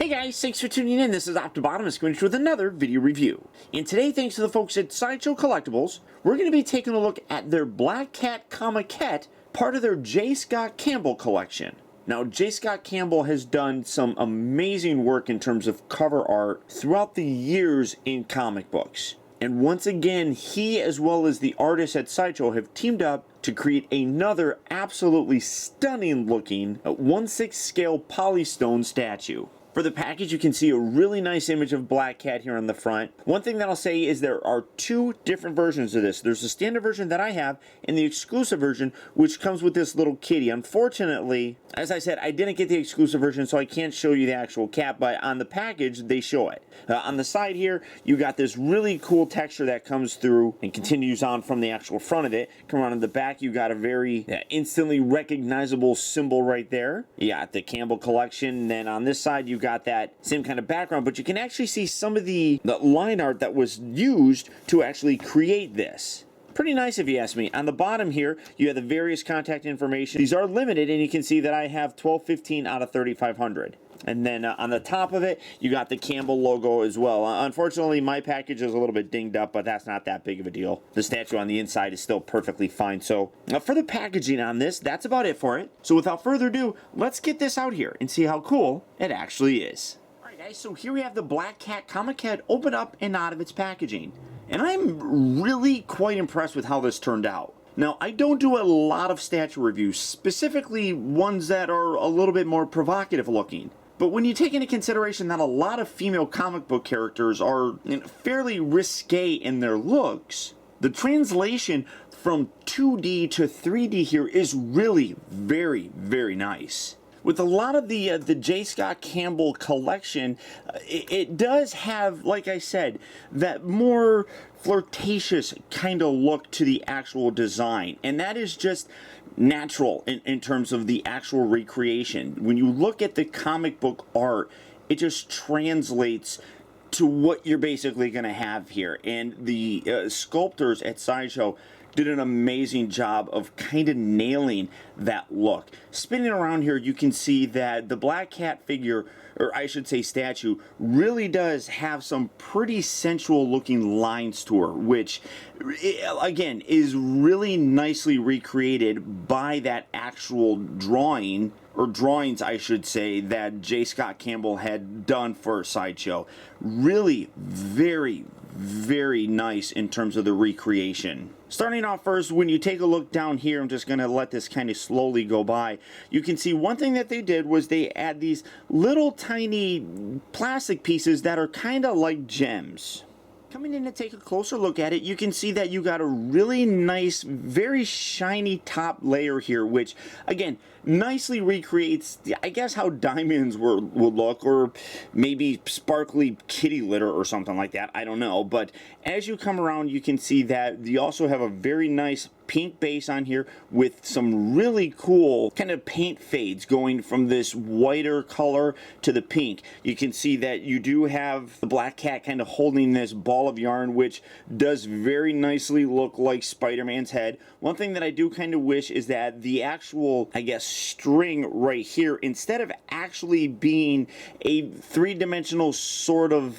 Hey guys, thanks for tuning in. This is Optibotimus coming with another video review. And today, thanks to the folks at Sideshow Collectibles, we're going to be taking a look at their Black Cat Comiquette, part of their J. Scott Campbell collection. Now, J. Scott Campbell has done some amazing work in terms of cover art throughout the years in comic books. And once again, he as well as the artists at Sideshow have teamed up to create another absolutely stunning looking 1/6 scale polystone statue. For the package, you can see a really nice image of Black Cat here on the front. One thing that I'll say is there are two different versions of this. There's the standard version that I have and the exclusive version, which comes with this little kitty. Unfortunately, as I said, I didn't get the exclusive version, so I can't show you the actual cat, but on the package, they show it. On the side here, you got this really cool texture that comes through and continues on from the actual front of it. Come around in the back, you got a very instantly recognizable symbol right there. You got the Campbell collection, and then on this side, you got that same kind of background, but you can actually see some of the line art that was used to actually create this. Pretty nice if you ask me. On the bottom here, you have the various contact information. These are limited, and you can see that I have 1215 out of 3500. And then on the top of it, you got the Campbell logo as well. Unfortunately, my package is a little bit dinged up, but that's not that big of a deal. The statue on the inside is still perfectly fine. So for the packaging on this, that's about it for it. So without further ado, let's get this out here and see how cool it actually is. Alright guys, so here we have the Black Cat Comiquette open up and out of its packaging. And I'm really quite impressed with how this turned out. Now, I don't do a lot of statue reviews, specifically ones that are a little bit more provocative looking. But when you take into consideration that a lot of female comic book characters are fairly risque in their looks, the translation from 2D to 3D here is really very, very nice. With a lot of the J. Scott Campbell collection, it does have, like I said, that more flirtatious kind of look to the actual design. And that is just natural in terms of the actual recreation. When you look at the comic book art, it just translates to what you're basically going to have here. And the sculptors at Sideshow did an amazing job of kind of nailing that look. Spinning around here, you can see that the Black Cat figure, or I should say statue, really does have some pretty sensual looking lines to her, which again is really nicely recreated by that actual drawing, or drawings I should say, that J. Scott Campbell had done for Sideshow. Really very, very nice in terms of the recreation. Starting off first, when you take a look down here, I'm just going to let this kind of slowly go by. You can see one thing that they did was they add these little tiny plastic pieces that are kind of like gems. Coming in to take a closer look at it, you can see that you got a really nice, very shiny top layer here, which, again, nicely recreates, I guess, how diamonds would look, or maybe sparkly kitty litter or something like that. I don't know. But as you come around, you can see that you also have a very nice pink base on here with some really cool kind of paint fades going from this whiter color to the pink. You can see that you do have the Black Cat kind of holding this ball of yarn, which does very nicely look like Spider-Man's head. One thing that I do kind of wish is that the actual, I guess, string right here, instead of actually being a three-dimensional sort of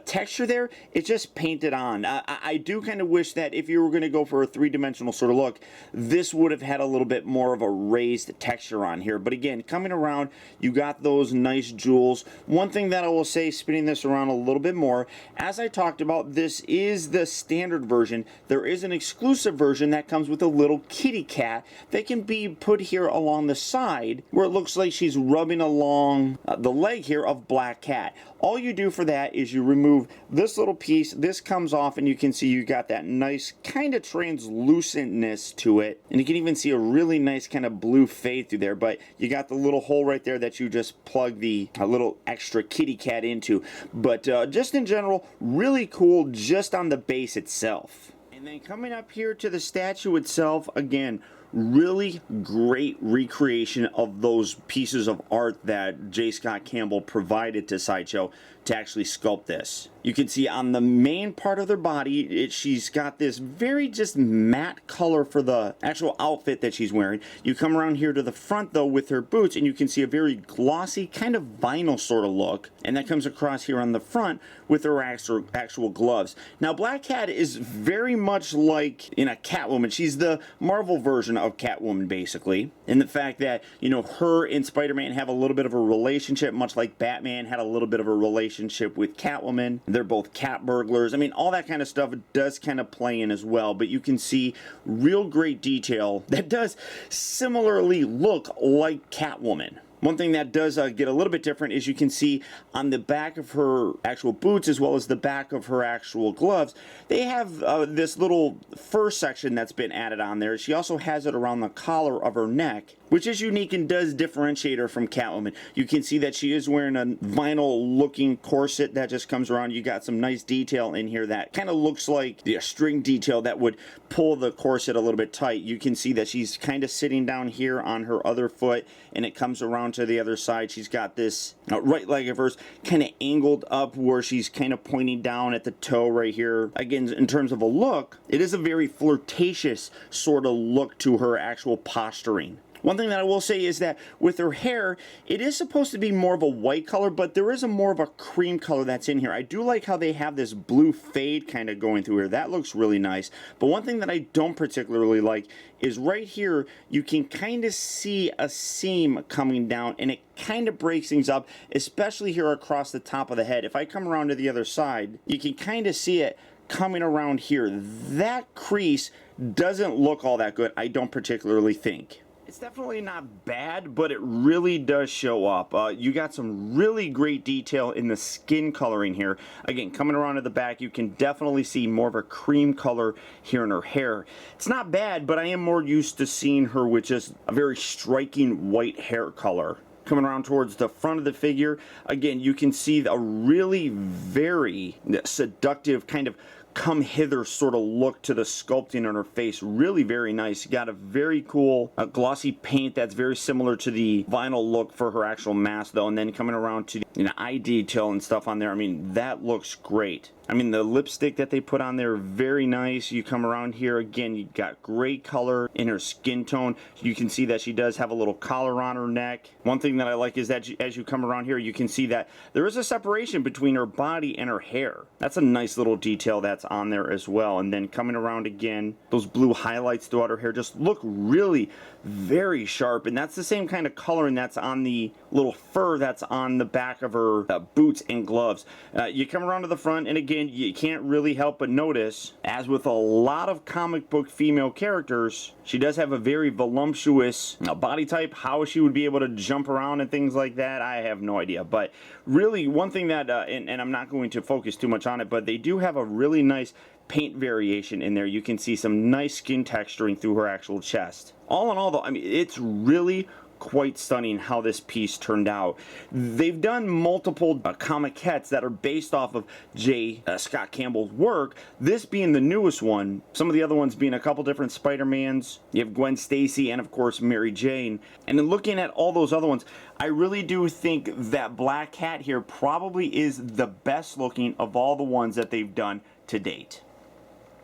texture there, it's just painted on. I do kind of wish that if you were going to go for a three-dimensional sort of look, this would have had a little bit more of a raised texture on here. But again, coming around, you got those nice jewels. One thing that I will say, spinning this around a little bit more, as I talked about, this is the standard version. There is an exclusive version that comes with a little kitty cat that can be put here along the side, where it looks like she's rubbing along the leg here of Black Cat. All you do for that is you remove this little piece, this comes off, and you can see you got that nice kind of translucentness to it, and you can even see a really nice kind of blue fade through there. But you got the little hole right there that you just plug the little extra kitty cat into. But just in general, really cool just on the base itself. And then coming up here to the statue itself, again, really great recreation of those pieces of art that J. Scott Campbell provided to Sideshow to actually sculpt this. You can see on the main part of their body, she's got this very just matte color for the actual outfit that she's wearing. You come around here to the front though with her boots and you can see a very glossy kind of vinyl sort of look, and that comes across here on the front with her actual gloves. Now Black Cat is very much like in a Catwoman. She's the Marvel version of Catwoman basically, in the fact that, you know, her and Spider-Man have a little bit of a relationship, much like Batman had a little bit of a relationship with Catwoman. They're both cat burglars. I mean, all that kind of stuff does kind of play in as well, but you can see real great detail that does similarly look like Catwoman. One thing that does get a little bit different is you can see on the back of her actual boots as well as the back of her actual gloves, they have this little fur section that's been added on there. She also has it around the collar of her neck, which is unique and does differentiate her from Catwoman. You can see that she is wearing a vinyl looking corset that just comes around. You got some nice detail in here that kind of looks like the string detail that would pull the corset a little bit tight. You can see that she's kind of sitting down here on her other foot and it comes around to the other side. She's got this right leg of hers kind of angled up where she's kind of pointing down at the toe right here. Again, in terms of a look, it is a very flirtatious sort of look to her actual posturing. One thing that I will say is that with her hair, it is supposed to be more of a white color, but there is a more of a cream color that's in here. I do like how they have this blue fade kind of going through here. That looks really nice. But one thing that I don't particularly like is right here, you can kind of see a seam coming down and it kind of breaks things up, especially here across the top of the head. If I come around to the other side, you can kind of see it coming around here. That crease doesn't look all that good, I don't particularly think. It's definitely not bad, but it really does show up. You got some really great detail in the skin coloring here. Again, coming around to the back, you can definitely see more of a cream color here in her hair. It's not bad, but I am more used to seeing her with just a very striking white hair color. Coming around towards the front of the figure, again, you can see a really very seductive kind of come hither sort of look to the sculpting on her face. Really very nice. You got a very cool glossy paint that's very similar to the vinyl look for her actual mask though, and then coming around to the eye detail and stuff on there. I mean, that looks great. I mean, the lipstick that they put on there, very nice. You come around here, again, you got great color in her skin tone. You can see that she does have a little collar on her neck. One thing that I like is that as you come around here, you can see that there is a separation between her body and her hair. That's a nice little detail that's on there as well. And then coming around again, those blue highlights throughout her hair just look really very sharp. And that's the same kind of coloring that's on the little fur that's on the back of her boots and gloves. You come around to the front, and again, you can't really help but notice, as with a lot of comic book female characters, she does have a very voluptuous body type. How she would be able to jump around and things like that, I have no idea. But really, one thing that, and I'm not going to focus too much on it, but they do have a really nice paint variation in there. You can see some nice skin texturing through her actual chest. All in all though, I mean, it's really quite stunning how this piece turned out. They've done multiple comiquettes that are based off of J. Scott Campbell's work, this being the newest one, some of the other ones being a couple different Spider-Mans. You have Gwen Stacy and of course Mary Jane. And then looking at all those other ones, I really do think that Black Cat here probably is the best looking of all the ones that they've done to date.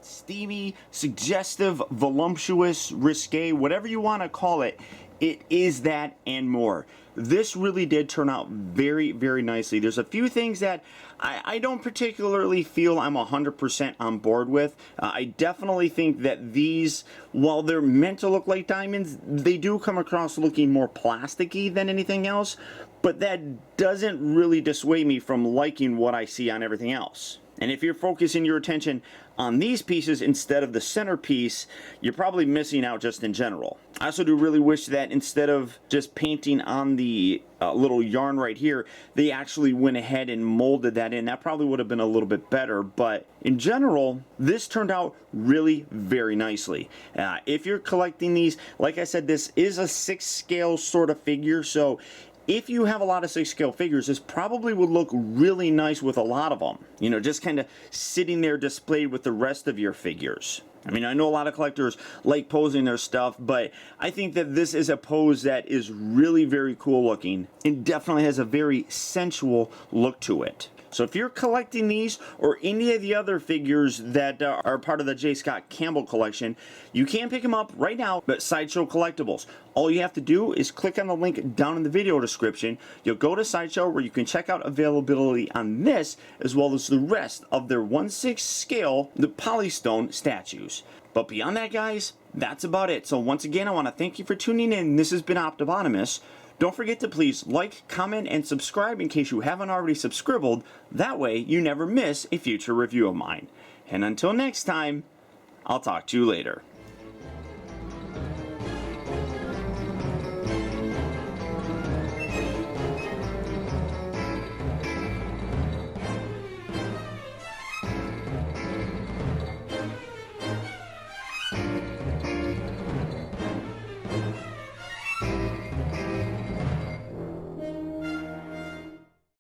Steamy, suggestive, voluptuous, risque, whatever you want to call it, it is that and more. This really did turn out very, very nicely. There's a few things that I don't particularly feel I'm 100% on board with. I definitely think that these, while they're meant to look like diamonds, they do come across looking more plasticky than anything else, but that doesn't really dissuade me from liking what I see on everything else. And if you're focusing your attention on these pieces instead of the centerpiece, you're probably missing out just in general. I also do really wish that instead of just painting on the little yarn right here, they actually went ahead and molded that in. That probably would have been a little bit better, but in general, this turned out really very nicely. If you're collecting these, like I said, this is a 6 scale sort of figure, so if you have a lot of 6 scale figures, this probably would look really nice with a lot of them. You know, just kind of sitting there displayed with the rest of your figures. I mean, I know a lot of collectors like posing their stuff, but I think that this is a pose that is really very cool looking and definitely has a very sensual look to it. So if you're collecting these or any of the other figures that are part of the J. Scott Campbell collection, you can pick them up right now at Sideshow Collectibles. All you have to do is click on the link down in the video description. You'll go to Sideshow where you can check out availability on this as well as the rest of their 1/6 scale, the Polystone statues. But beyond that, guys, that's about it. So once again, I want to thank you for tuning in. This has been Optibotimus. Don't forget to please like, comment, and subscribe in case you haven't already subscribed. That way, you never miss a future review of mine. And until next time, I'll talk to you later.